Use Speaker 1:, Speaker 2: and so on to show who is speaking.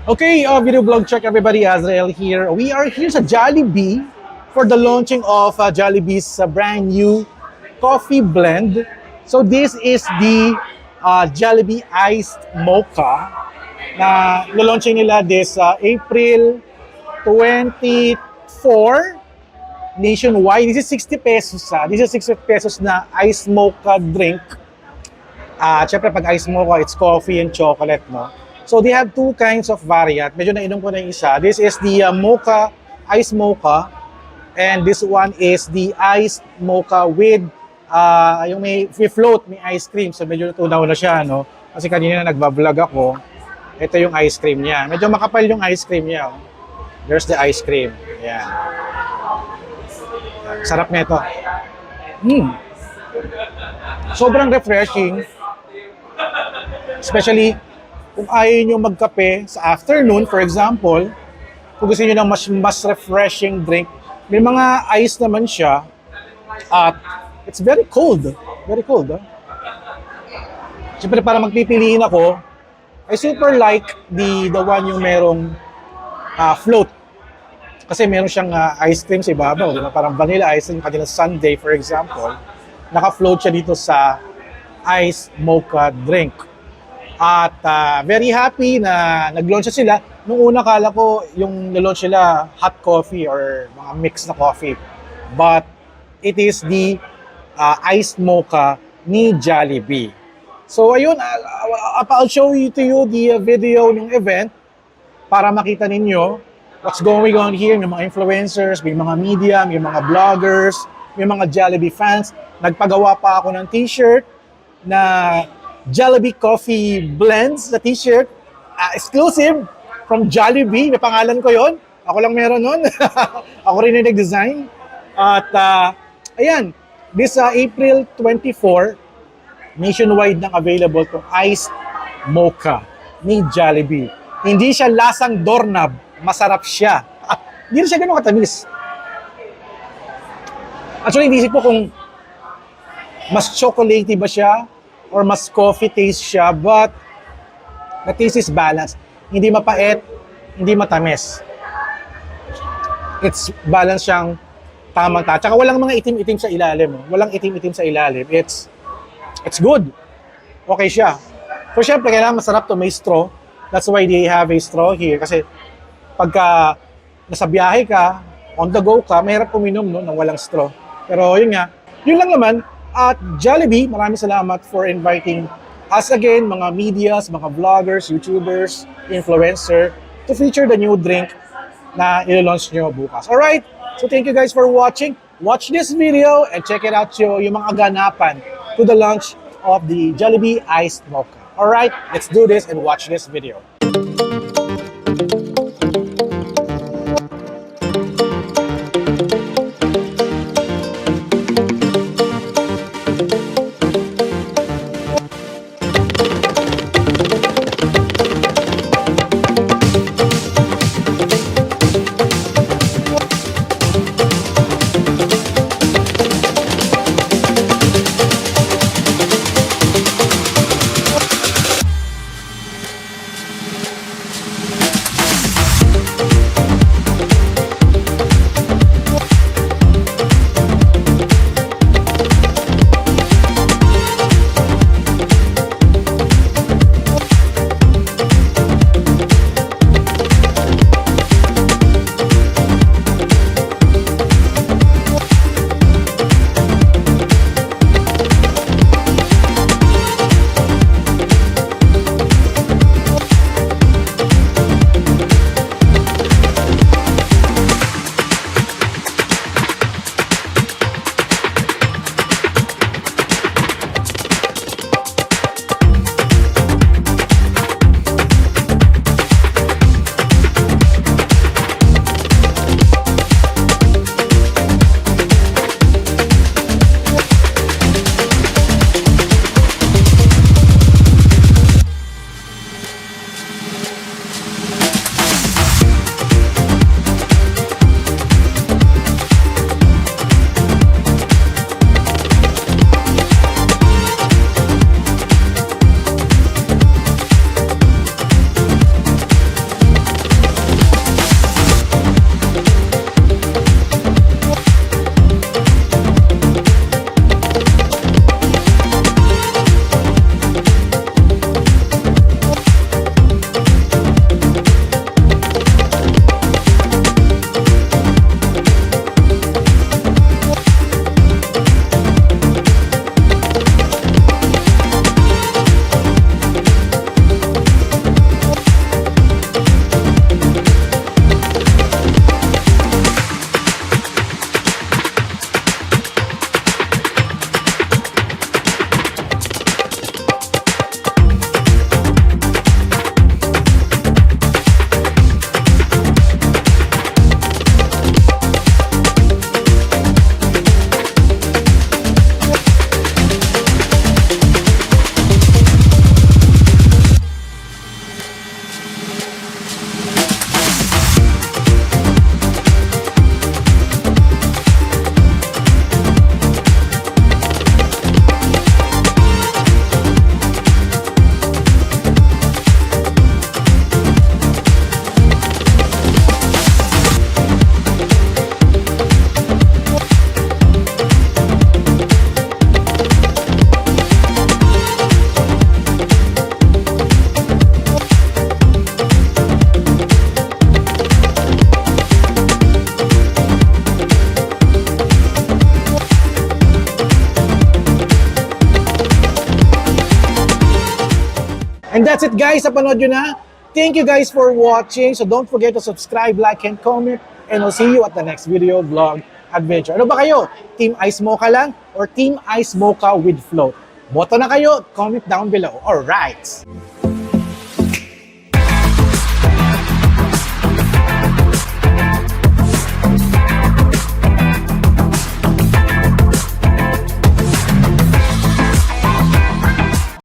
Speaker 1: Okay, video blog check everybody, Azrael here. We are here sa Jollibee for the launching of Jollibee's brand new coffee blend. So this is the Jollibee Iced Mocha na launching nila this April 24 nationwide. This is 60 pesos. This is 60 pesos na iced mocha drink. Siyempre pag iced mocha, it's coffee and chocolate, no? So they have two kinds of variant. Medyo nainom ko na yung isa. This is the mocha, iced mocha. And this one is the iced mocha with yung may float, may ice cream. So medyo natunaw na siya, no? Kasi kanina nagbablog ako. Ito yung ice cream niya. Medyo makapal yung ice cream niya. Oh. There's the ice cream. Yan. Sarap na ito. Sobrang refreshing. Especially kung ayaw nyo magkape sa afternoon, for example, kung gusto nyo ng mas refreshing drink, may mga ice naman siya at it's very cold. Very cold. Siyempre, para magpipiliin ako, I super like the one yung merong float. Kasi meron siyang ice cream sa ibabaw. Diba? Parang vanilla ice cream, kanilang sundae, for example. Naka-float siya dito sa iced mocha drink. At very happy na nag-launch sila. Nung una kala ko yung na-launch sila hot coffee or mga mix na coffee. But it is the iced mocha ni Jollibee. So ayun, I'll show to you the video ng event para makita ninyo what's going on here. May mga influencers, may mga media, may mga vloggers, may mga Jollibee fans. Nagpagawa pa ako ng t-shirt na Jollibee Coffee Blends na t-shirt, exclusive from Jollibee. May pangalan ko yon. Ako lang meron nun. Ako rin yung nag-design. At ayan, this April 24, nationwide nang available itong iced mocha ni Jollibee. Hindi siya lasang doorknob, masarap siya. Hindi rin siya ganun katamis. Actually, hindi isip ko kung mas chocolatey ba siya or mas coffee taste siya, but the taste is balanced. Hindi mapait, hindi matamis. It's balanced siyang tamang-tama. Tsaka walang mga itim-itim sa ilalim. Walang itim-itim sa ilalim. It's good. Okay siya. So syempre, kailangan masarap to, may straw. That's why they have a straw here. Kasi pagka nasa biyahe ka, on the go ka, mahirap uminom no, ng walang straw. Pero yun nga, yun lang naman. At Jollibee, maraming salamat for inviting us again, mga medias, mga vloggers, YouTubers, influencer, to feature the new drink na i-launch nyo bukas. Alright, so thank you guys for watching. Watch this video and check it out yung mga ganapan to the launch of the Jollibee Iced Mocha. Alright, let's do this and watch this video. that's it guys, napanood nyo na. Thank you guys for watching. So don't forget to subscribe, like, and comment. And I'll see you at the next video, vlog, adventure. Ano ba kayo? Team Ice Mocha lang or Team Ice Mocha with float? Boto na kayo, comment down below. Alright!